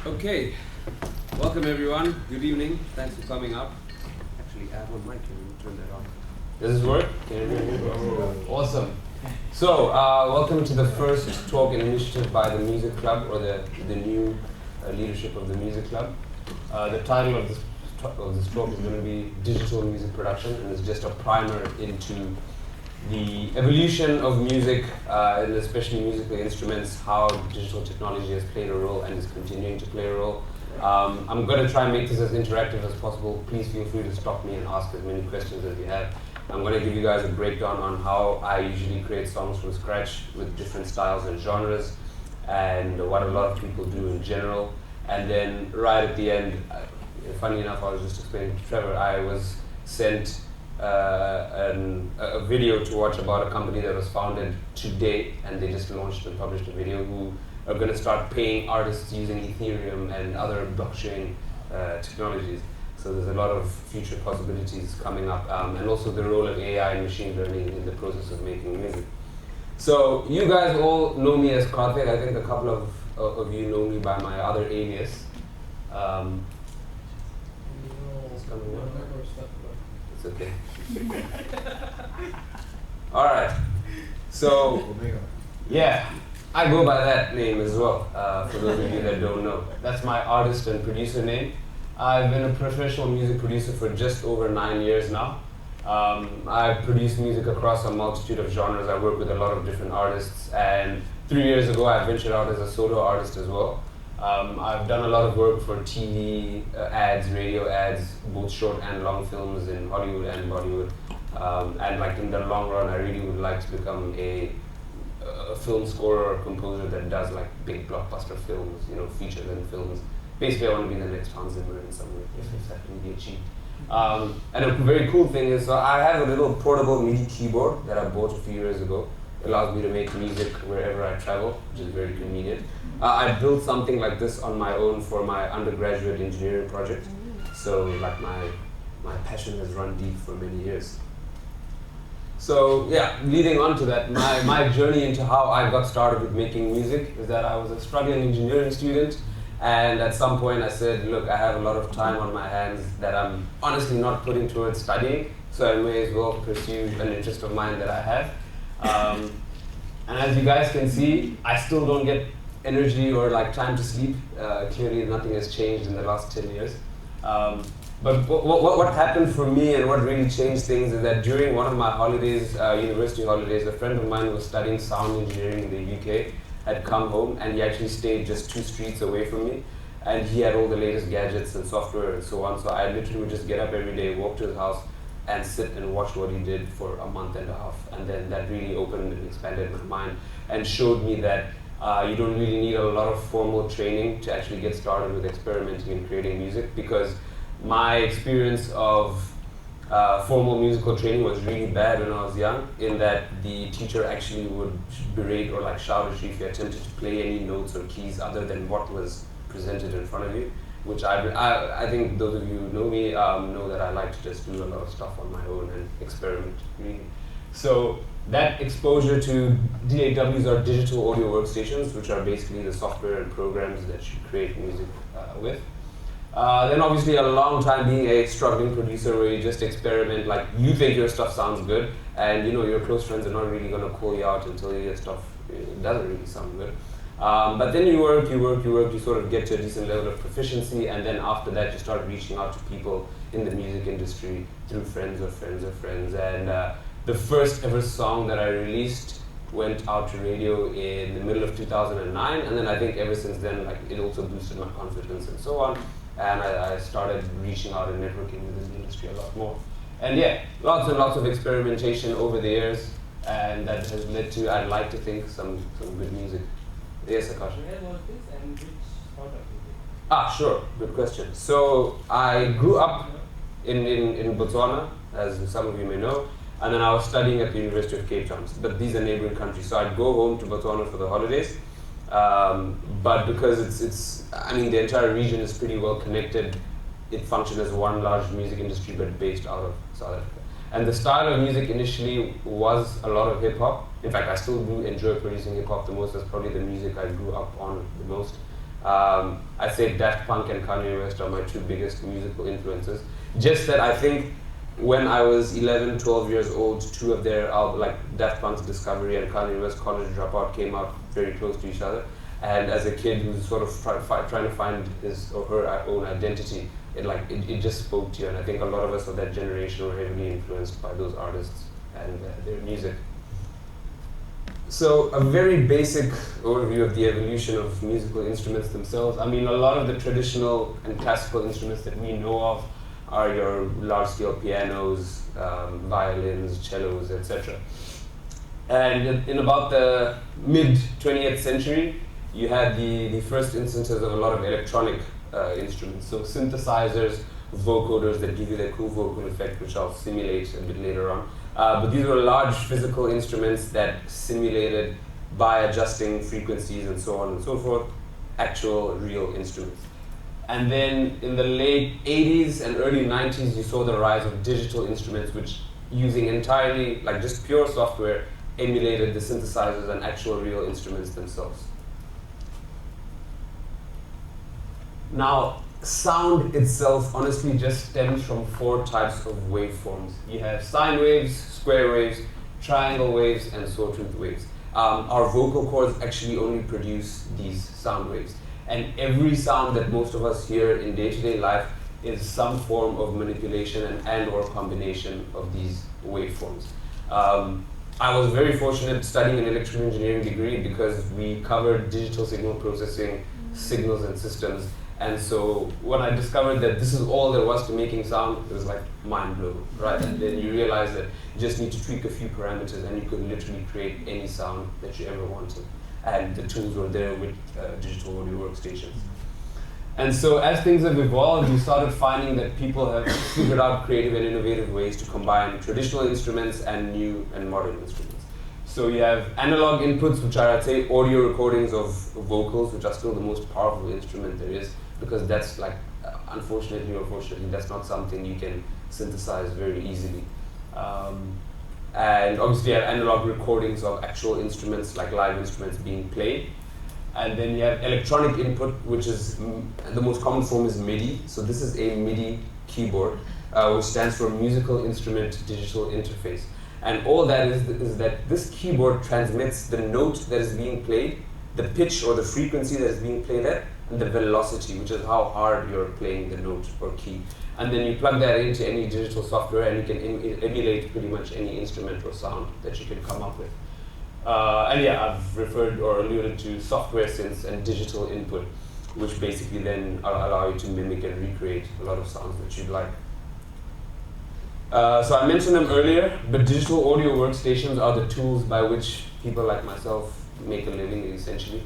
Okay, welcome everyone. Good evening. Thanks for coming up. Actually, I have one mic. Can you turn that on? Does this work? Can you hear me? Awesome. So, welcome to the first talk and initiative by the Music Club, or the new leadership of the Music Club. The title of this talk is going to be Digital Music Production, and it's just a primer into the evolution of music, and especially musical instruments, how digital technology has played a role and is continuing to play a role. I'm going to try and make this as interactive as possible. Please feel free to stop me and ask as many questions as you have. I'm going to give you guys a breakdown on how I usually create songs from scratch with different styles and genres, and what a lot of people do in general. And then right at the end, funny enough, I was just explaining to Trevor, I was sent a video to watch about a company that was founded today, and they just launched and published a video, who are going to start paying artists using Ethereum and other blockchain technologies. So there's a lot of future possibilities coming up, and also the role of AI and machine learning in the process of making music. So you guys all know me as Karthik. I think a couple of you know me by my other alias. It's okay. All right. So, yeah, I go by that name as well, for those of you that don't know. That's my artist and producer name. I've been a professional music producer for just over 9 years now. I've produced music across a multitude of genres. I work with a lot of different artists, and 3 years ago I ventured out as a solo artist as well. I've done a lot of work for TV ads, radio ads, both short and long films in Hollywood and Bollywood. And like in the long run, I really would like to become a film scorer or composer that does like big blockbuster films, you know, feature-length films. Basically, I want to be the next Hans Zimmer in some way, if that can be achieved. And a very cool thing is, so I have a little portable MIDI keyboard that I bought a few years ago. It allows me to make music wherever I travel, which is very convenient. I built something like this on my own for my undergraduate engineering project. So like my passion has run deep for many years. So yeah, leading on to that, my journey into how I got started with making music is that I was a struggling engineering student, and at some point I said, look, I have a lot of time on my hands that I'm honestly not putting towards studying, so I may as well pursue an interest of mine that I have. And as you guys can see, I still don't get energy or like time to sleep. Clearly nothing has changed in the last 10 years. But what happened for me and what really changed things is that during one of my holidays, university holidays, a friend of mine who was studying sound engineering in the UK had come home, and he actually stayed just 2 streets away from me. And he had all the latest gadgets and software and so on. So I literally would just get up every day, walk to his house, and sit and watch what he did for a month and a half. And then that really opened and expanded my mind and showed me that you don't really need a lot of formal training to actually get started with experimenting and creating music, because my experience of formal musical training was really bad when I was young, in that the teacher actually would berate or like shout at you if you attempted to play any notes or keys other than what was presented in front of you, which I think those of you who know me know that I like to just do a lot of stuff on my own and experiment, really. So that exposure to DAWs, or digital audio workstations, which are basically the software and programs that you create music with. Then obviously a long time being a struggling producer where you just experiment, like you think your stuff sounds good, and you know your close friends are not really going to call you out until your stuff doesn't really sound good. But then you work, you sort of get to a decent level of proficiency, and then after that you start reaching out to people in the music industry through friends of friends of friends. And the first ever song that I released went out to radio in the middle of 2009, and then I think ever since then, like, it also boosted my confidence and so on, and I started reaching out and networking within the industry a lot more. And yeah, lots and lots of experimentation over the years, and that has led to, I'd like to think, some good music. Yes, Akash? Where was this and which product is it? Ah, sure, good question. So I grew up in Botswana, as some of you may know, and then I was studying at the University of Cape Town, but these are neighboring countries, so I'd go home to Botswana for the holidays. But because I mean, the entire region is pretty well connected, it functioned as one large music industry, but based out of South Africa. And the style of music initially was a lot of hip hop. In fact, I still do enjoy producing hip hop the most. That's probably the music I grew up on the most. I'd say Daft Punk and Kanye West are my two biggest musical influences. Just that I think when I was 11, 12 years old, two of their albums, like Daft Punk's Discovery and Kanye West's College Dropout, came out very close to each other. And as a kid who's sort of trying to find his or her own identity, it just spoke to you. And I think a lot of us of that generation were heavily influenced by those artists and their music. So a very basic overview of the evolution of musical instruments themselves. I mean, a lot of the traditional and classical instruments that we know of are your large-scale pianos, violins, cellos, etc. And in about the mid-20th century, you had the first instances of a lot of electronic instruments. So synthesizers, vocoders that give you that cool vocal effect, which I'll simulate a bit later on. But these were large physical instruments that simulated, by adjusting frequencies and so on and so forth, actual real instruments. And then in the late 80s and early 90s, you saw the rise of digital instruments, which using entirely, like just pure software, emulated the synthesizers and actual real instruments themselves. Now, sound itself honestly just stems from four types of waveforms. You have sine waves, square waves, triangle waves, and sawtooth waves. Our vocal cords actually only produce these sound waves. And every sound that most of us hear in day-to-day life is some form of manipulation and or combination of these waveforms. I was very fortunate studying an electrical engineering degree because we covered digital signal processing, signals and systems. And so when I discovered that this is all there was to making sound, it was like mind blowing, right? And then you realize that you just need to tweak a few parameters and you could literally create any sound that you ever wanted. And the tools were there with digital audio workstations. And so as things have evolved, we started finding that people have figured out creative and innovative ways to combine traditional instruments and new and modern instruments. So you have analog inputs, which are, I'd say, audio recordings of vocals, which are still the most powerful instrument there is, because that's like, unfortunately or fortunately, that's not something you can synthesize very easily. And obviously you have analog recordings of actual instruments, like live instruments being played. And then you have electronic input, which is, the most common form is MIDI. So this is a MIDI keyboard, which stands for Musical Instrument Digital Interface. And all that is that this keyboard transmits the note that is being played, the pitch or the frequency that is being played at, and the velocity, which is how hard you're playing the note or key. And then you plug that into any digital software and you can emulate pretty much any instrument or sound that you can come up with. And yeah, I've referred or alluded to software synths and digital input, which basically then allow you to mimic and recreate a lot of sounds that you'd like. So I mentioned them earlier, but digital audio workstations are the tools by which people like myself make a living, essentially.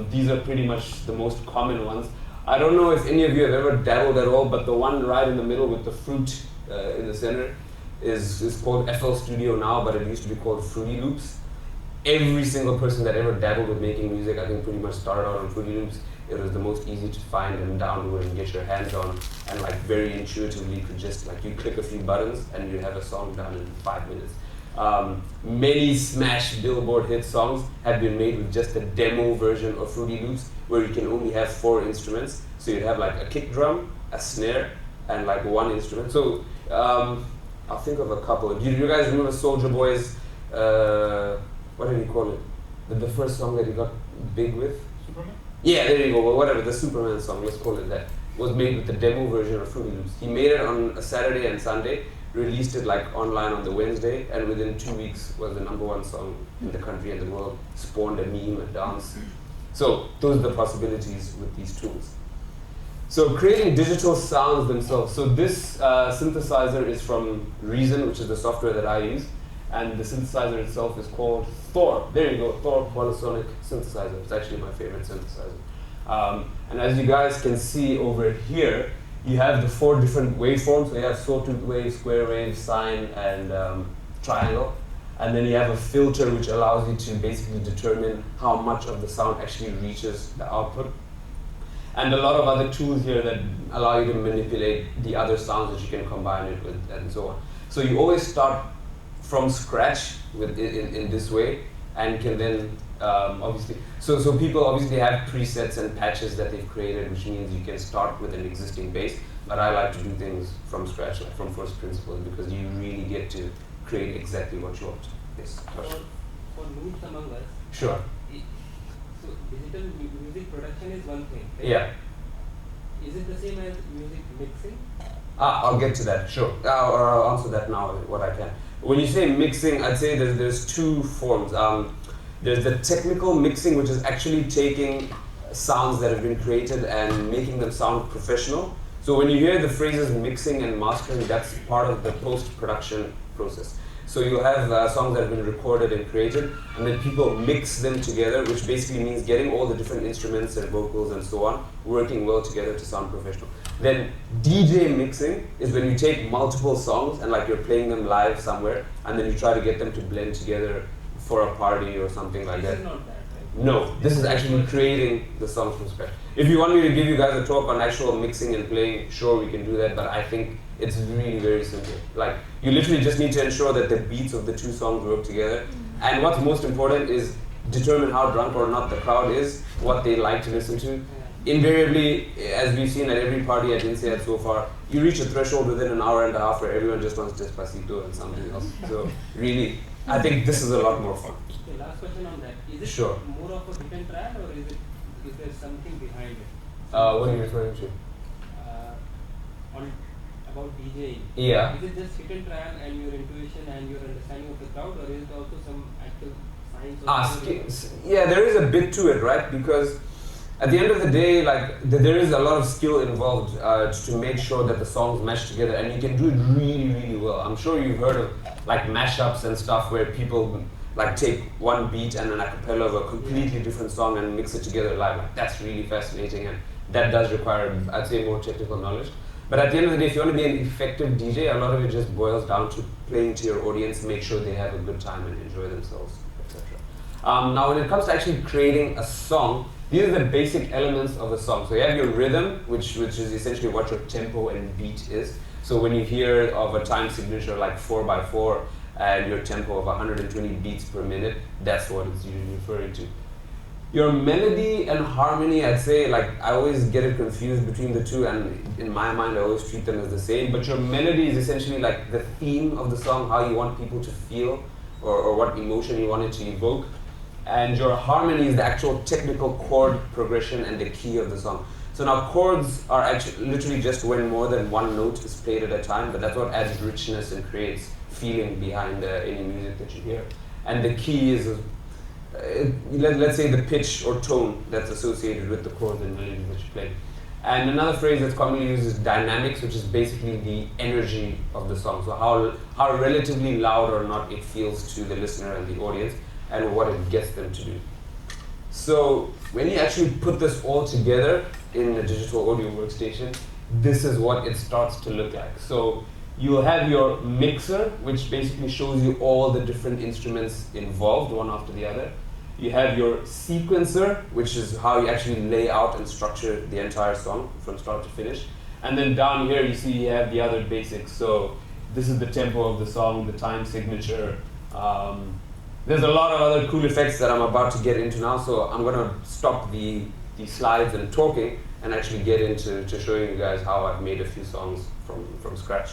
These are pretty much the most common ones. I don't know if any of you have ever dabbled at all, but the one right in the middle with the fruit in the center is called FL Studio now, but it used to be called Fruity Loops. Every single person that ever dabbled with making music, I think pretty much started out on Fruity Loops. It was the most easy to find and download and get your hands on, and like very intuitively could just like you click a few buttons and you have a song done in 5 minutes. Many smash Billboard hit songs have been made with just a demo version of Fruity Loops, where you can only have 4 instruments. So you'd have like a kick drum, a snare, and like one instrument. So I'll think of a couple. Do you guys remember Soulja Boy's, what did he call it? The first song that he got big with? Superman? Yeah, there you go. Well, whatever, the Superman song, let's call it that, was made with the demo version of Fruity Loops. He made it on a Saturday and Sunday, released it like online on the Wednesday, and within 2 weeks was the #1 song in the country and the world, spawned a meme, a dance. So those are the possibilities with these tools. So creating digital sounds themselves. So this synthesizer is from Reason, which is the software that I use, and the synthesizer itself is called Thor. There you go, Thor Qualisonic Synthesizer. It's actually my favorite synthesizer. And as you guys can see over here, you have the 4 different waveforms. So you have sawtooth wave, square wave, sine, and triangle. And then you have a filter which allows you to basically determine how much of the sound actually reaches the output. And a lot of other tools here that allow you to manipulate the other sounds that you can combine it with, and so on. So you always start from scratch in this way, and can then obviously. So people obviously have presets and patches that they've created, which means you can start with an existing bass. But I like to do things from scratch, like from first principles, because you really get to create exactly what you want. Yes. For noobs among us. Sure. So digital music production is one thing. Right? Yeah. Is it the same as music mixing? I'll get to that. Sure. I'll answer that now. What I can. When you say mixing, I'd say there's two forms. There's the technical mixing, which is actually taking sounds that have been created and making them sound professional. So when you hear the phrases mixing and mastering, that's part of the post-production process. So you have songs that have been recorded and created, and then people mix them together, which basically means getting all the different instruments and vocals and so on working well together to sound professional. Then DJ mixing is when you take multiple songs and like you're playing them live somewhere, and then you try to get them to blend together for a party or something like that. This is not that, right? No, this is actually creating the songs from scratch. If you want me to give you guys a talk on actual mixing and playing, sure, we can do that, but I think it's really very simple. Like, you literally just need to ensure that the beats of the two songs work together. And what's most important is determine how drunk or not the crowd is, what they like to listen to. Invariably, as we've seen at every party at INSEAD so far, you reach a threshold within an hour and a half where everyone just wants Despacito and something else. So really, I think this is a lot more fun. Okay, last question on that. Is it Sure. more of a hidden track, or is there something behind it? What are you referring to? About DJing. Yeah. Is it just hidden track and your intuition and your understanding of the crowd, or is it also some actual science? Yeah, there is a bit to it, right? Because at the end of the day, like there is a lot of skill involved to make sure that the songs mesh together, and you can do it really, really well. I'm sure you've heard of like mashups and stuff where people like take one beat and an a cappella of a completely different song and mix it together live. Like, that's really fascinating, and that does require, I'd say, more technical knowledge. But at the end of the day, if you want to be an effective DJ, a lot of it just boils down to playing to your audience, make sure they have a good time and enjoy themselves, etc. Now, when it comes to actually creating a song, these are the basic elements of a song. So you have your rhythm, which is essentially what your tempo and beat is. So when you hear of a time signature like 4x4 and your tempo of 120 beats per minute, that's what it's usually referring to. Your melody and harmony, I'd say, like, I always get it confused between the two, and in my mind I always treat them as the same, but your melody is essentially like the theme of the song, how you want people to feel, or what emotion you want it to evoke. And your harmony is the actual technical chord progression and the key of the song. So now chords are actually literally just when more than one note is played at a time, but that's what adds richness and creates feeling behind any music that you hear. And the key is let's say the pitch or tone that's associated with the chords and melodies that you play. And another phrase that's commonly used is dynamics, which is basically the energy of the song. So how relatively loud or not it feels to the listener and the audience, and what it gets them to do. So when you actually put this all together in a digital audio workstation, this is what it starts to look like. So you'll have your mixer, which basically shows you all the different instruments involved, one after the other. You have your sequencer, which is how you actually lay out and structure the entire song from start to finish. And then down here you see you have the other basics. So this is the tempo of the song, the time signature. There's a lot of other cool effects that I'm about to get into now, so I'm going to stop the slides and talking and actually get into showing you guys how I've made a few songs from scratch.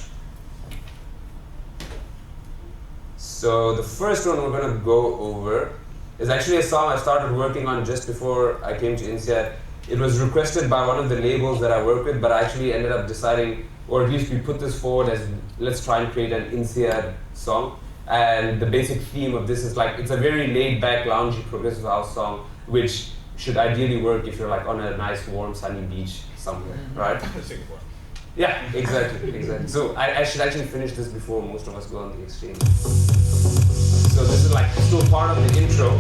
So the first one we're going to go over is actually a song I started working on just before I came to INSEAD. It was requested by one of the labels that I work with, but I actually ended up deciding, or at least we put this forward as, let's try and create an INSEAD song. And the basic theme of this is like, it's a very laid-back, loungy, progressive house song, which should ideally work if you're like on a nice, warm, sunny beach somewhere, right? Singapore. Yeah, exactly. So I should actually finish this before most of us go on the exchange. So this is like still part of the intro.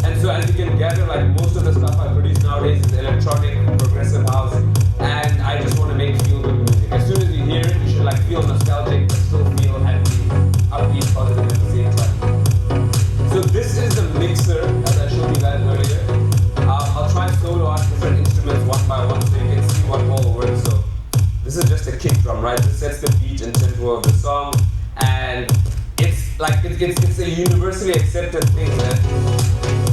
And so as you can gather, like most of the stuff I produce nowadays is electronic, progressive house, and I just want to make feel-good music. As soon as you hear it, you should like feel nostalgic, but still feel happy, upbeat, positive at the same time. So this is the mixer, as I showed you guys earlier. I'll try and solo out different instruments one by one so you can see what all works. So this is just a kick drum, right? This sets the beat and tempo of the song, and it's it's a universally accepted thing that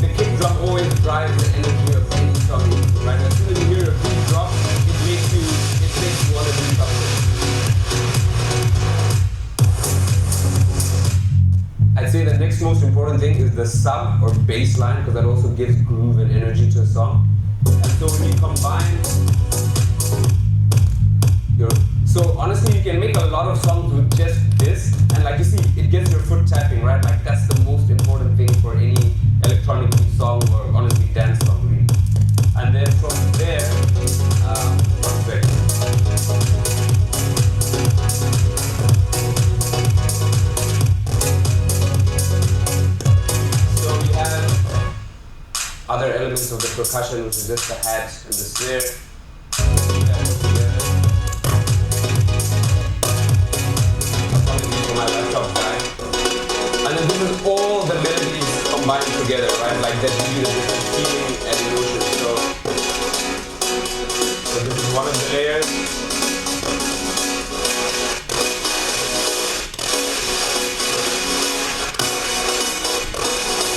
the kick drum always drives the energy of any song, right? As soon as you hear a beat drop, it makes you want to do something. I'd say the next most important thing is the sub or bass line, because that also gives groove and energy to a song. And so when you combine so honestly, you can make a lot of songs with just this, and like you see, it gets your foot tapping, right? Like that's the most important thing for any electronic beat song or honestly dance song, really. And then from there, one second. So we have other elements of the percussion, which is just the hat and the snare. My laptop guy. And then this is all the melodies combined together, right? Like that give you the different feeling and emotion. So this is one of the layers.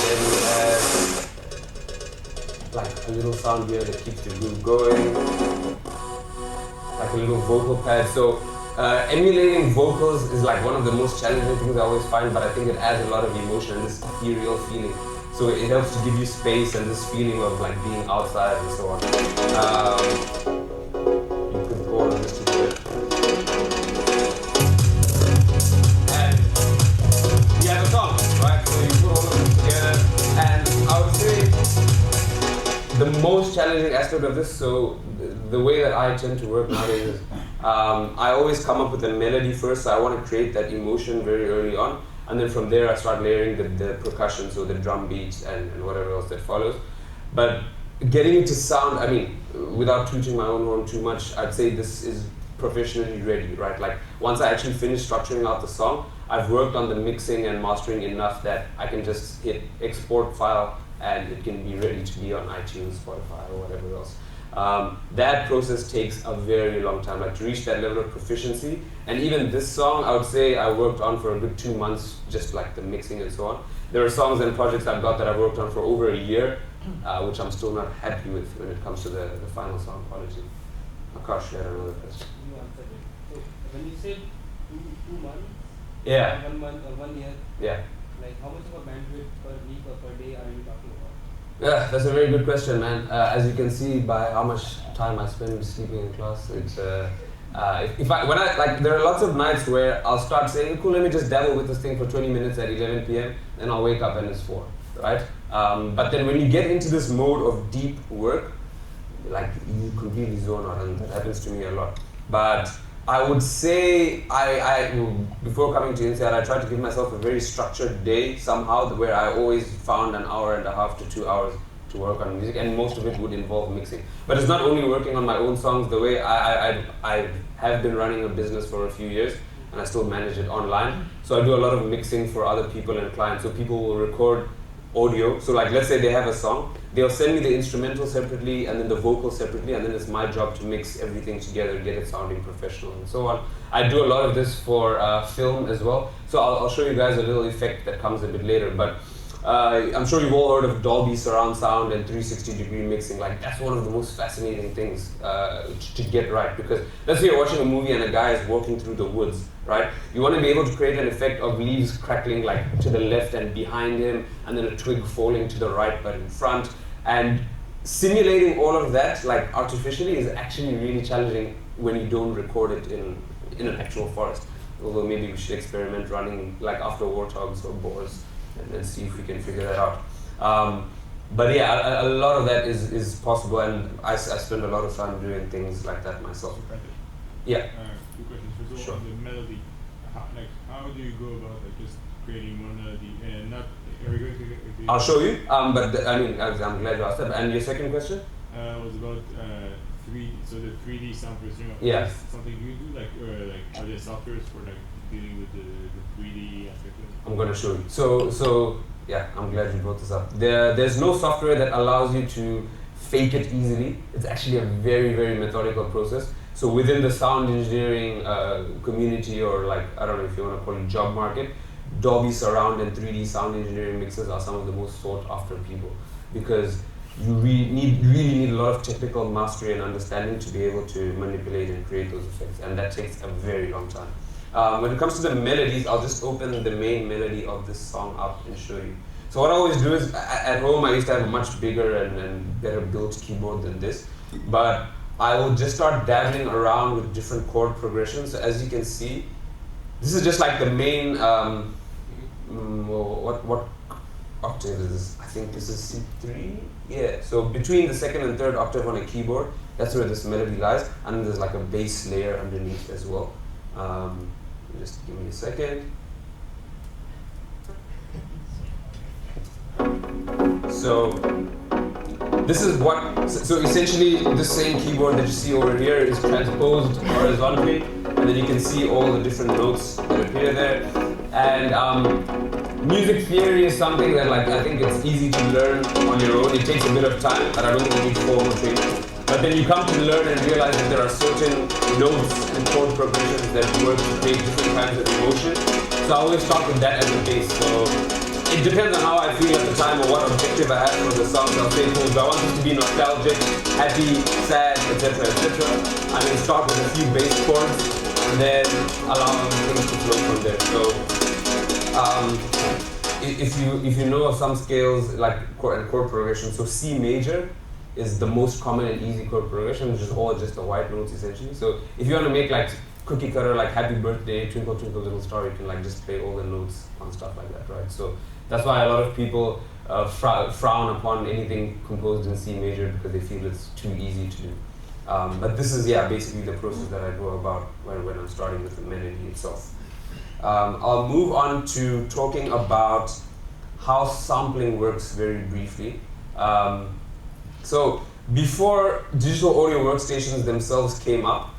Then we have like a little sound here that keeps the groove going. Like a little vocal pad. So emulating vocals is like one of the most challenging things I always find, but I think it adds a lot of emotion and this ethereal feeling. So it helps to give you space and this feeling of like being outside and so on. You could go on this together. And you have a song, right? So you put all of this together, and I would say the most challenging aspect of this, so the way that I tend to work nowadays is I always come up with a melody first, so I want to create that emotion very early on, and then from there I start layering the percussion, so the drum beats and whatever else that follows. But getting it to sound, I mean, without tooting my own horn too much, I'd say this is professionally ready, right? Like once I actually finish structuring out the song, I've worked on the mixing and mastering enough that I can just hit export file and it can be ready to be on iTunes, Spotify, or whatever else. That process takes a very long time, like to reach that level of proficiency. And even this song, I would say I worked on for a good 2 months, just like the mixing and so on. There are songs and projects I've got that I've worked on for over a year, which I'm still not happy with when it comes to the final sound quality. Akash, you had another question. You answered it. So when you say two months, Yeah. 1 month or 1 year, Yeah. like how much of a bandwidth per week or per day are you talking about? Yeah, that's a very good question, man. As you can see by how much time I spend sleeping in class, it's there are lots of nights where I'll start saying, cool, let me just dabble with this thing for 20 minutes at 11 p.m. and I'll wake up and it's 4, right? But then when you get into this mode of deep work, like you completely zone out, and that happens to me a lot. But I would say before coming to INSEAD, I tried to give myself a very structured day somehow, where I always found an hour and a half to 2 hours to work on music, and most of it would involve mixing. But it's not only working on my own songs. The way I have been running a business for a few years, and I still manage it online. So I do a lot of mixing for other people and clients. So people will record audio. So like, let's say they have a song, they'll send me the instrumental separately and then the vocal separately, and then it's my job to mix everything together, get it sounding professional and so on. I do a lot of this for film as well. So I'll show you guys a little effect that comes a bit later. But I'm sure you've all heard of Dolby surround sound and 360-degree mixing. Like, that's one of the most fascinating things to get right, because let's say you're watching a movie and a guy is walking through the woods, right? You want to be able to create an effect of leaves crackling like to the left and behind him, and then a twig falling to the right but in front. And simulating all of that like artificially is actually really challenging when you don't record it in an actual forest. Although maybe we should experiment running like after warthogs or boars and then see if we can figure that out. But yeah, a lot of that is possible, and I spend a lot of time doing things like that myself. Yeah. Two questions. First of all, Sure. on the melody, how do you go about just creating one melody and not? Are we going to I'll show you. I'm glad you asked that. And your second question? Was about 3D. So the 3D sound processing. Yeah. Is something you do are there softwares for like dealing with the 3D aspect of it? I'm going to show you. So yeah, I'm glad you brought this up. There's no software that allows you to fake it easily. It's actually a very, very methodical process. So within the sound engineering community, or like, I don't know if you want to call it job market, Dolby Surround and 3D sound engineering mixes are some of the most sought after people, because you really need a lot of technical mastery and understanding to be able to manipulate and create those effects, and that takes a very long time. When it comes to the melodies, I'll just open the main melody of this song up and show you. So what I always do is, at home I used to have a much bigger and better built keyboard than this, but I will just start dabbling around with different chord progressions. So as you can see, this is just like the main, what octave is this? I think this is C3? Yeah, so between the second and third octave on a keyboard, that's where this melody lies, and then there's like a bass layer underneath as well. Just give me a second. So this is what, so essentially this same keyboard that you see over here is transposed horizontally, and then you can see all the different notes that appear there. And music theory is something that, like, I think it's easy to learn on your own. It takes a bit of time, but I don't think you need formal training. But then you come to learn and realize that there are certain notes and chord progressions that work to create different kinds of emotion. So I always start with that as a base. So it depends on how I feel at the time or what objective I have for the song. I'll say, cool, do I want this to be nostalgic, happy, sad, etc., etc. I can start with a few bass chords and then allow things to flow from there. So if you know of some scales like chord progression, so C major is the most common and easy chord progression, which is all just the white notes essentially. So if you want to make like cookie cutter, like Happy Birthday, Twinkle Twinkle Little Star, you can like just play all the notes on stuff like that, right? So that's why a lot of people frown upon anything composed in C major because they feel it's too easy to do. But this is, yeah, basically the process that I go about when I'm starting with the melody itself. I'll move on to talking about how sampling works very briefly. So before digital audio workstations themselves came up,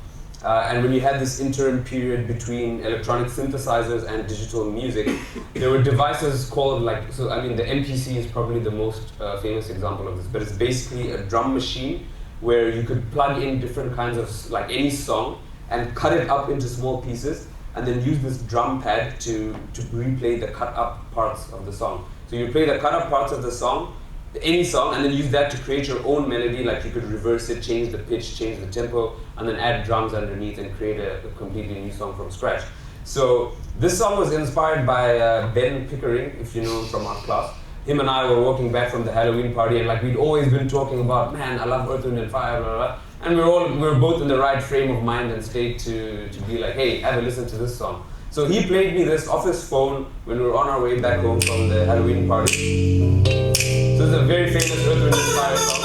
and when you had this interim period between electronic synthesizers and digital music, there were devices called like, so I mean the MPC is probably the most famous example of this, but it's basically a drum machine where you could plug in different kinds of, like any song, and cut it up into small pieces, and then use this drum pad to replay the cut up parts of the song. So you play the cut up parts of the song, any song, and then use that to create your own melody. Like you could reverse it, change the pitch, change the tempo, and then add drums underneath and create a completely new song from scratch. So this song was inspired by Ben Pickering, if you know him from our class. Him and I were walking back from the Halloween party, and like we'd always been talking about, man, I love Earth, Wind and Fire, blah, blah, blah. And we're both in the right frame of mind and state to be like, hey, have a listen to this song. So he played me this off his phone when we were on our way back home from the Halloween party. So it's a very famous Earth, Wind and Fire song.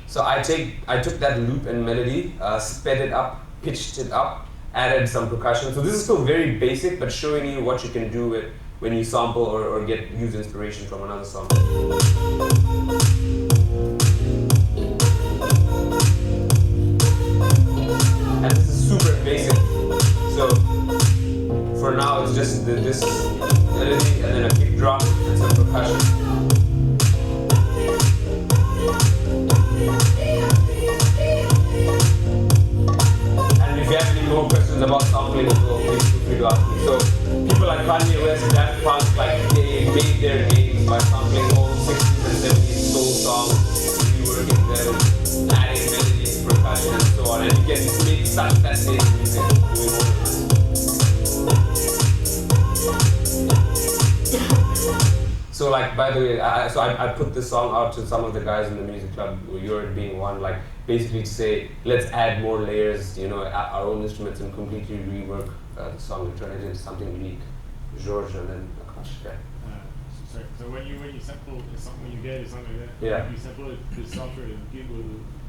So I took that loop and melody, sped it up, pitched it up, added some percussion. So this is still very basic, but showing you what you can do with when you sample or use inspiration from another song. And this is super basic. So for now it's just this melody and then a kick drum and some percussion. And if you have any more questions about sampling as well, please feel free to ask me. So people like Kanye West, Daft Punk, like they made their names by sampling all 60s and 70s soul songs, reworking them, adding melodies, percussion, and so on. And you can make such fascinating music doing all of this. So like, by the way, I put this song out to some of the guys in the music club, yours being one, like basically to say, let's add more layers, you know, our own instruments and completely rework the song and turn it into something unique. George and then Akash. Yeah. So when you sample something, when you get something like that, yeah, you sample it, the software will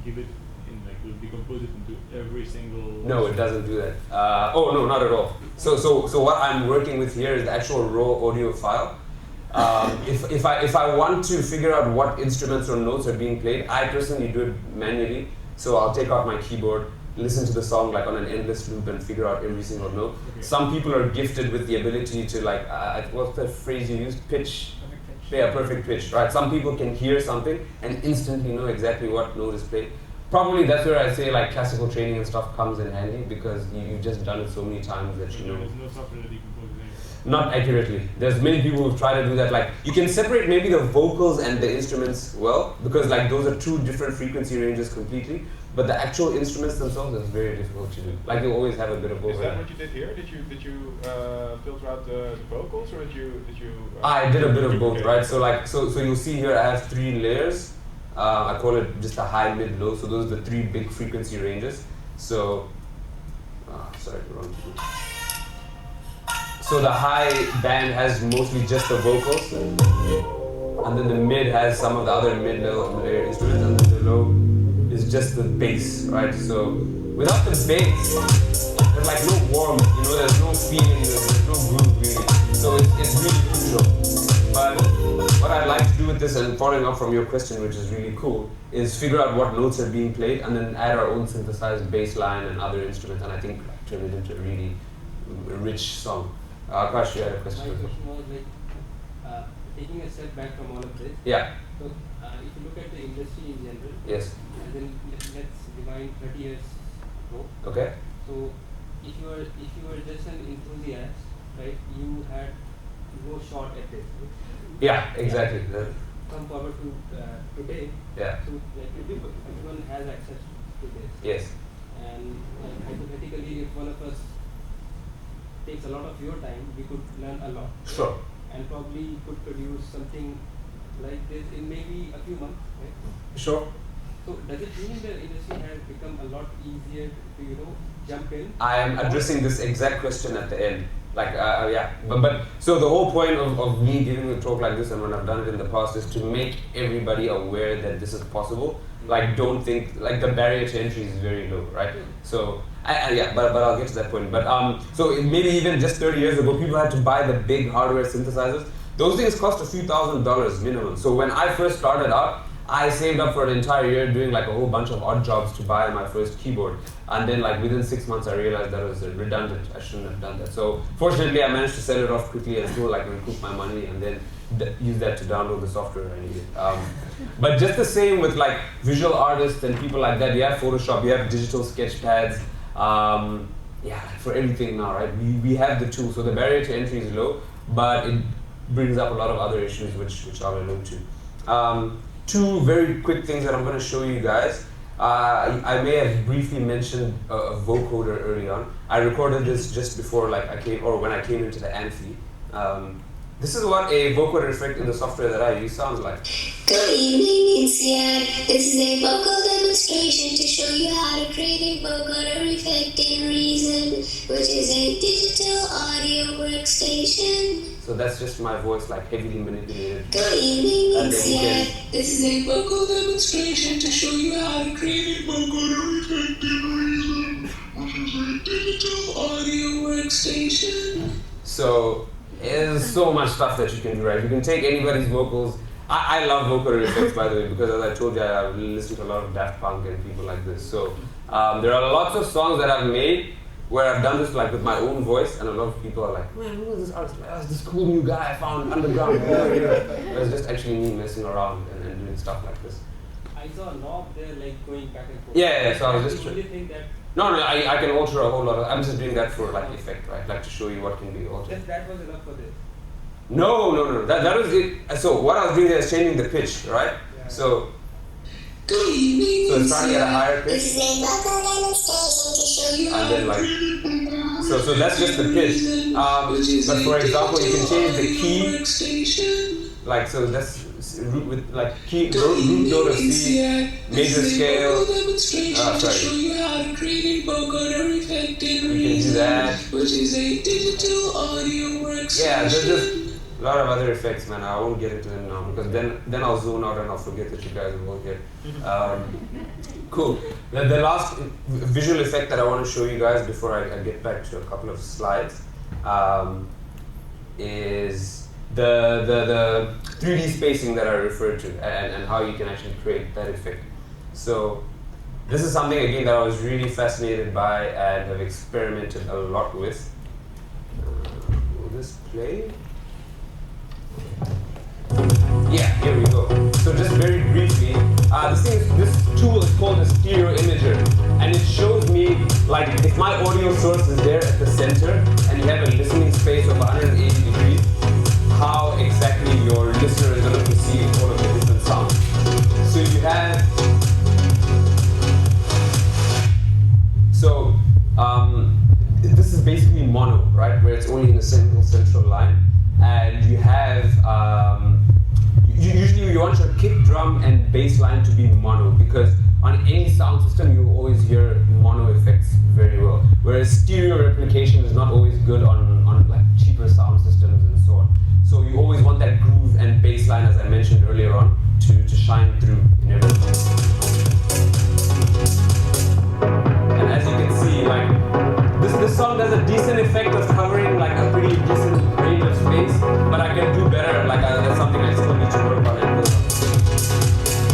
give it in, like, will decompose it into every single. No, it doesn't do that. Oh no, not at all. So what I'm working with here is the actual raw audio file. If I want to figure out what instruments or notes are being played, I personally do it manually. So I'll take out my keyboard, listen to the song like on an endless loop and figure out every single note. Okay. Some people are gifted with the ability to like, what's the phrase you used? Pitch. Perfect pitch. Yeah, perfect pitch, right? Some people can hear something and instantly know exactly what note is played. probably that's where I say like classical training and stuff comes in handy because you've just done it so many times that you know. There's no software that decomposes anything. Not accurately. There's many people who try to do that. Like you can separate maybe the vocals and the instruments well because like those are two different frequency ranges completely. But the actual instruments themselves is very difficult to do. Like you always have a bit of overlap. Is that what you did here? Did you filter out the vocals, or did you? I did a bit of both, right? So like so you'll see here I have 3 layers. I call it just a high, mid, low. So those are the 3 big frequency ranges. So sorry, wrong. So the high band has mostly just the vocals, and then the mid has some of the other mid-level layer instruments, and then the low is just the bass, right? So without the bass, there's like no warmth, you know, there's no feeling, there's no groove really. So it's really crucial. But what I'd like to do with this, and following up from your question, which is really cool, is figure out what notes are being played and then add our own synthesized bass line and other instruments, and I think turn it into a really rich song. Akash, you had a question. My question was like, taking a step back from all of this. Yeah. So, if you look at the industry in general, Yes. then let's rewind 30 years ago. Okay. So, if you were just an enthusiast, right, you had no shot at this. Right? Yeah, exactly. Come forward to today. Yeah. So, like, everyone has access to this. Yes. And hypothetically, if one of us takes a lot of your time, we could learn a lot. Sure. And probably could produce something like this in maybe a few months, right? Sure. So does it mean the industry has become a lot easier to jump in? I am addressing this exact question at the end. Like, yeah. But so the whole point of me giving a talk like this, and when I've done it in the past, is to make everybody aware that this is possible. Like, don't think, like the barrier to entry is very low, right? So, yeah, but I'll get to that point. But so maybe even just 30 years ago, people had to buy the big hardware synthesizers. Those things cost a few $1,000s minimum. So when I first started out, I saved up for an entire year doing like a whole bunch of odd jobs to buy my first keyboard. And then like within 6 months, I realized that was redundant. I shouldn't have done that. So fortunately, I managed to sell it off quickly and still like recoup my money and then use that to download the software I needed. But just the same with like visual artists and people like that. You have Photoshop, you have digital sketch pads. Yeah, for everything now, right? We have the tools. So the barrier to entry is low, but it brings up a lot of other issues which I'll allude to. 2 very quick things that I'm going to show you guys. I may have briefly mentioned a vocoder early on. I recorded this just before like when I came into the Amphi. This is what a vocoder effect in the software that I use sounds like. Good evening, INSEAD. This is a vocal demonstration to show you how to create a vocoder effect in Reason, which is a digital audio workstation. So that's just my voice like heavily manipulated. Good evening, And then you INSEAD. This is a vocal demonstration to show you how to create a vocoder effect in Reason, which is a digital audio workstation. So there's so much stuff that you can do, right? You can take anybody's vocals. I love vocoder effects, by the way, because as I told you, I listen to a lot of Daft Punk and people like this. So there are lots of songs that I've made where I've done this like with my own voice, and a lot of people are like, man, who is this artist? Like, oh, it's this cool new guy I found underground. It was just actually me messing around and doing stuff like this. I saw a knob there like going back and forth. Yeah, so I was just... Do you really think that... No, I can alter a whole lot of... I'm just doing that for like effect, right? Like to show you what can be altered. That was enough for this? No. That was it. So what I was doing there is changing the pitch, right? Yeah. So Good evening, it's starting at a higher pitch. This is a vocal demonstration to show you And then like, so that's just the pitch. But for example, you can change the key. Like, so that's root with like key, root note of C, major scale. Sorry. You can do that. Which is a digital audio workstation. Yeah, there's just a lot of other effects, man. I won't get into them now because then I'll zone out and I'll forget that you guys are all here. Cool. The last visual effect that I want to show you guys before I get back to a couple of slides is the 3D spacing that I referred to and how you can actually create that effect. So this is something again that I was really fascinated by and have experimented a lot with. Will this play? Yeah, here we go. So just very briefly, This tool is called a stereo imager, and it shows me, like, if my audio source is there at the center and you have a listening space of 180 degrees, how exactly your listener is going to perceive all of the different sounds. So you have, this is basically mono, right, where it's only in a single central line, and you have, usually you want your kick drum and bass line to be mono, because on any sound system you always hear mono effects very well, whereas stereo replication is not always good on like cheaper sound systems and so on. So you always want that groove and bass line, as I mentioned earlier on, to shine through in everything. And as you can see, like, this song does a decent effect of covering like a pretty decent range of space, but I can do better. Like that's something I still need to work on.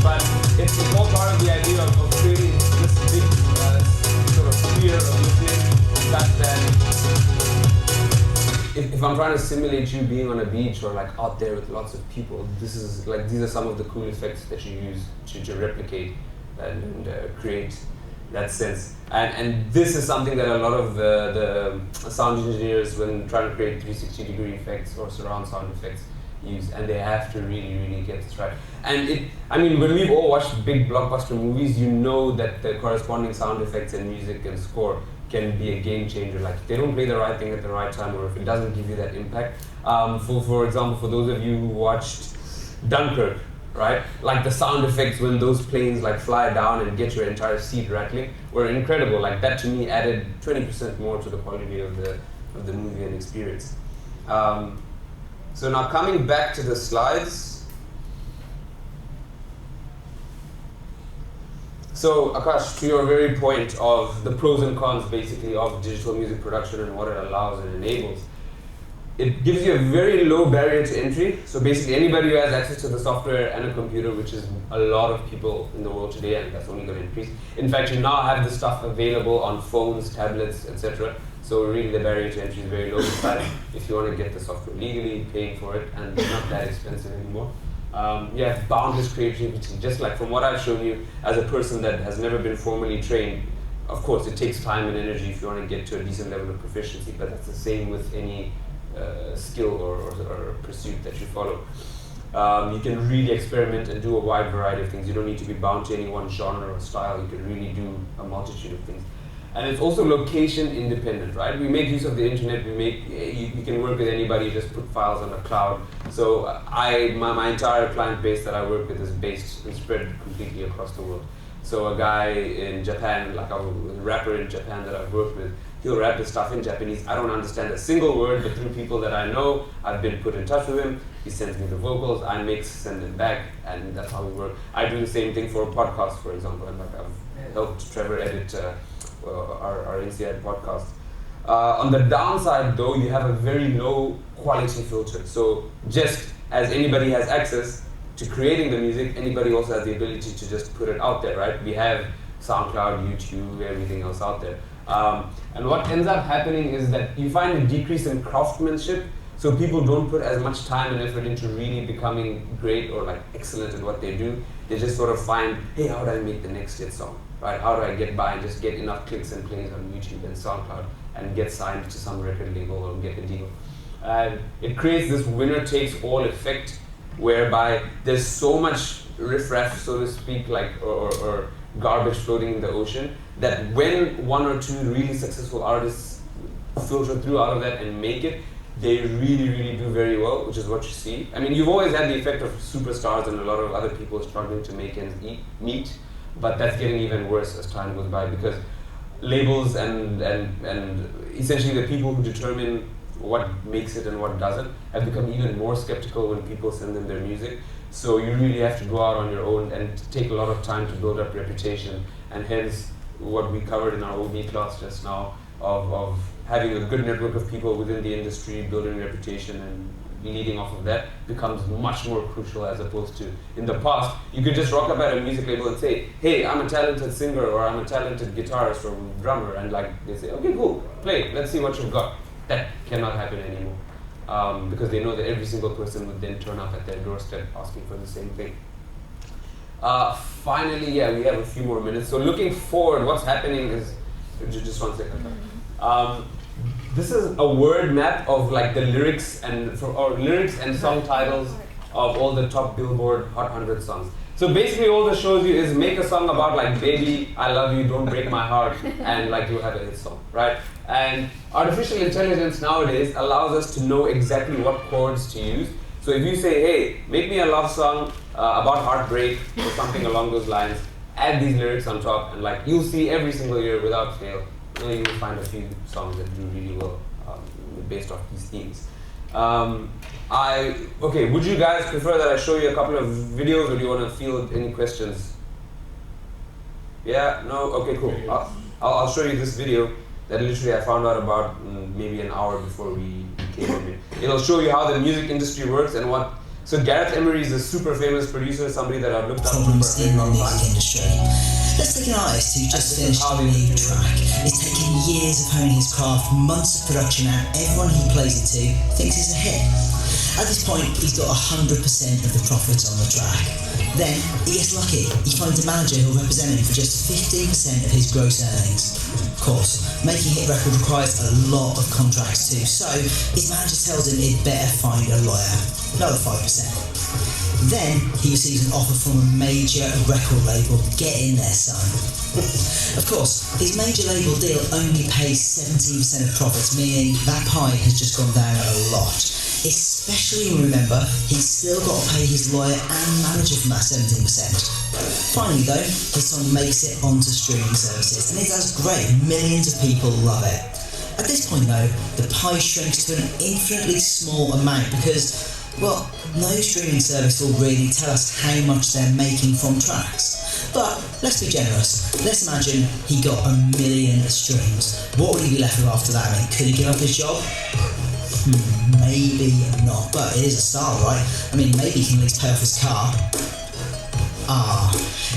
But it's all part of the idea of creating this big sort of sphere of listening, such that if I'm trying to simulate you being on a beach or like out there with lots of people, these are some of the cool effects that you use to replicate and create that sense. And this is something that a lot of the sound engineers, when trying to create 360-degree effects or surround sound effects, use, and they have to really get this right. And when we've all watched big blockbuster movies, you know that the corresponding sound effects and music and score can be a game changer. Like if they don't play the right thing at the right time, or if it doesn't give you that impact. For example, for those of you who watched Dunkirk, right? Like the sound effects when those planes like fly down and get your entire seat rattling were incredible. Like that to me added 20% more to the quality of the movie and experience. So now coming back to the slides. So Akash, to your very point of the pros and cons basically of digital music production and what it allows and enables, it gives you a very low barrier to entry. So basically anybody who has access to the software and a computer, which is a lot of people in the world today, and that's only going to increase. In fact, you now have this stuff available on phones, tablets, etc. So really the barrier to entry is very low, besides if you want to get the software legally, paying for it, and it's not that expensive anymore. You have boundless creativity, just like from what I've shown you as a person that has never been formally trained. Of course, it takes time and energy if you want to get to a decent level of proficiency, but that's the same with any skill or pursuit that you follow. You can really experiment and do a wide variety of things. You don't need to be bound to any one genre or style. You can really do a multitude of things. And it's also location independent, right? We make use of the internet. You can work with anybody, just put files on the cloud. So my entire client base that I work with is based and spread completely across the world. So a guy in Japan, like a rapper in Japan that I've worked with, he'll rap his stuff in Japanese. I don't understand a single word, but through people that I know, I've been put in touch with him. He sends me the vocals, I mix, send them back, and that's how we work. I do the same thing for a podcast, for example. And like I've helped Trevor edit our INSEAD podcast. On the downside, though, you have a very low quality filter. So just as anybody has access to creating the music, anybody also has the ability to just put it out there, right? We have SoundCloud, YouTube, everything else out there. And what ends up happening is that you find a decrease in craftsmanship, so people don't put as much time and effort into really becoming great or like excellent at what they do. They just sort of find, hey, how do I make the next hit song, right? How do I get by and just get enough clicks and plays on YouTube and SoundCloud and get signed to some record label or get a deal? It creates this winner-takes-all effect whereby there's so much riffraff, so to speak, like or garbage floating in the ocean, that when one or two really successful artists filter through out of that and make it, they really do very well, which is what you see. I mean, you've always had the effect of superstars and a lot of other people struggling to make ends meet, but that's getting even worse as time goes by, because labels and essentially the people who determine what makes it and what doesn't have become even more skeptical when people send them their music. So you really have to go out on your own and take a lot of time to build up reputation, and hence what we covered in our OB class just now of having a good network of people within the industry, building reputation and leading off of that becomes much more crucial, as opposed to in the past, you could just rock up at a music label and say, hey, I'm a talented singer or I'm a talented guitarist or drummer, and like they say, okay, cool, play, let's see what you've got. That cannot happen anymore. Because they know that every single person would then turn up at their doorstep asking for the same thing. Finally, yeah, we have a few more minutes. So looking forward, what's happening is, just 1 second. This is a word map of like the lyrics and song titles of all the top Billboard Hot 100 songs. So basically all this shows you is make a song about like baby, I love you, don't break my heart, and like you have a hit song, right? And artificial intelligence nowadays allows us to know exactly what chords to use. So if you say, hey, make me a love song about heartbreak or something along those lines, add these lyrics on top, and like you'll see every single year without fail, you will find a few songs that do really well based off these themes. Okay, would you guys prefer that I show you a couple of videos, or do you want to field any questions? Yeah? No? Okay, cool. I'll show you this video that literally I found out about maybe an hour before we came in here. It'll show you how the music industry works and what. So Gareth Emery is a super famous producer, somebody that I've looked up to for a very long time. Industry. Let's take an artist who just finished a new track. It's taken years of honing his craft, months of production, and everyone he plays it to thinks it's a hit. At this point, he's got 100% of the profits on the track. Then, he gets lucky. He finds a manager who'll represent him for just 15% of his gross earnings. Of course, making a hit record requires a lot of contracts too, so his manager tells him he'd better find a lawyer. Another 5%. Then, he receives an offer from a major record label. Get in there, son. Of course, his major label deal only pays 17% of profits, meaning that pie has just gone down a lot. Especially when, remember, he's still got to pay his lawyer and manager from that 17%. Finally though, his song makes it onto streaming services, and it does great. Millions of people love it. At this point though, the pie shrinks to an infinitely small amount because, well, no streaming service will really tell us how much they're making from tracks. But let's be generous. Let's imagine he got 1 million streams. What would he be left with after that? I mean, could he give up his job? Maybe not, but it is a start, right? I mean, maybe he can at least pay off his car.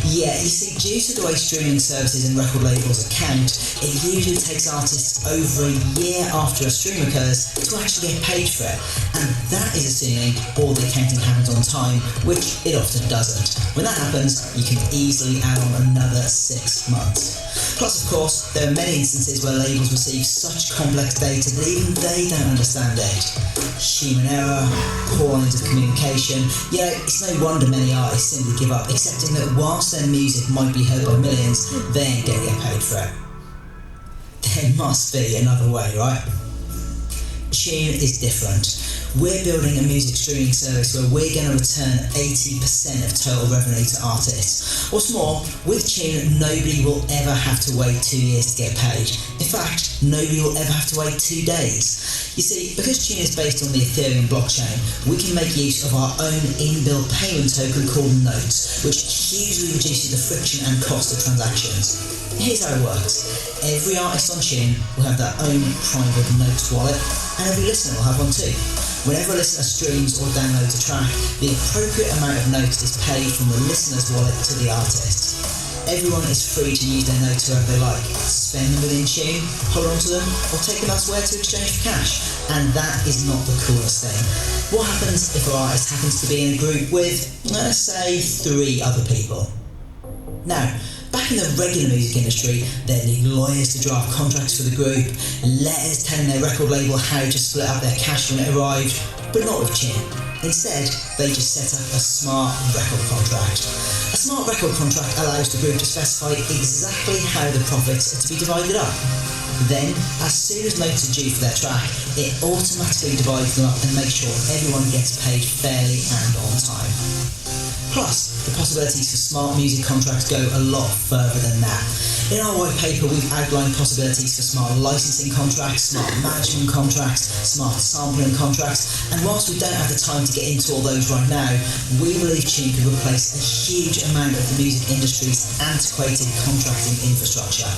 Yeah, you see, due to the way streaming services and record labels account, it usually takes artists over a year after a stream occurs to actually get paid for it. And that is assuming all the accounting happens on time, which it often doesn't. When that happens, you can easily add on another 6 months. Plus, of course, there are many instances where labels receive such complex data that even they don't understand it. Human error, poor lines of communication. You know, it's no wonder many artists simply give up, accepting that whilst their music might be heard by millions, they ain't gonna get paid for it. There must be another way, right? Tune is different. We're building a music streaming service where we're going to return 80% of total revenue to artists. What's more, with Tune, nobody will ever have to wait 2 years to get paid. In fact, nobody will ever have to wait 2 days. You see, because Tune is based on the Ethereum blockchain, we can make use of our own inbuilt payment token called Notes, which hugely reduces the friction and cost of transactions. Here's how it works. Every artist on Tune will have their own private Notes wallet, and every listener will have one too. Whenever a listener streams or downloads a track, the appropriate amount of notes is paid from the listener's wallet to the artist. Everyone is free to use their notes wherever they like, spend them within Tune, hold on to them, or take them elsewhere to exchange for cash. And that is not the coolest thing. What happens if an artist happens to be in a group with, let's say, 3 other people? Now, back in the regular music industry, they'd need lawyers to draft contracts for the group, letters telling their record label how to split up their cash when it arrived, but not with Tune. Instead, they just set up a smart record contract. A smart record contract allows the group to specify exactly how the profits are to be divided up. Then, as soon as notes are due for their track, it automatically divides them up and makes sure everyone gets paid fairly and on time. Plus, the possibilities for smart music contracts go a lot further than that. In our white paper, we've outlined possibilities for smart licensing contracts, smart management contracts, smart sampling contracts, and whilst we don't have the time to get into all those right now, we believe Tune could replace a huge amount of the music industry's antiquated contracting infrastructure.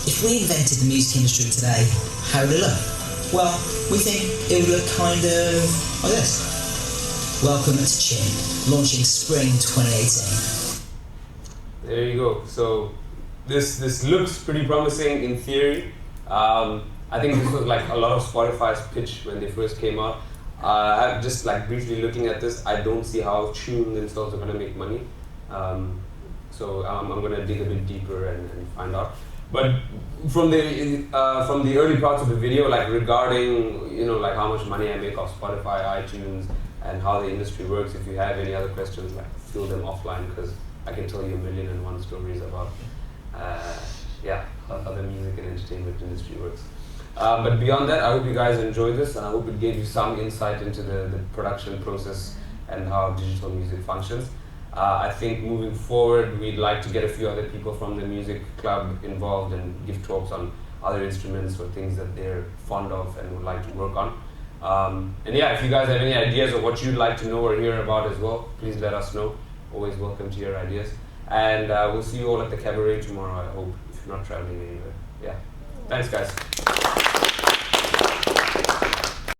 If we invented the music industry today, how would it look? Well, we think it would look kind of like this. Welcome to Tune, launching spring 2018. There you go. So this looks pretty promising in theory. I think this was like a lot of Spotify's pitch when they first came out. I'm just like briefly looking at this, I don't see how Tune themselves are going to make money. So I'm going to dig a bit deeper and find out. But from the early parts of the video, like regarding like how much money I make off Spotify, iTunes, and how the industry works. If you have any other questions, like fill them offline, because I can tell you 1,000,001 stories about how the music and entertainment industry works. But beyond that, I hope you guys enjoyed this, and I hope it gave you some insight into the production process and how digital music functions. I think moving forward, we'd like to get a few other people from the music club involved and give talks on other instruments or things that they're fond of and would like to work on. And yeah, if you guys have any ideas of what you'd like to know or hear about as well, please let us know. Always welcome to your ideas. And we'll see you all at the cabaret tomorrow, I hope, if you're not traveling anywhere. Yeah. Thanks, guys.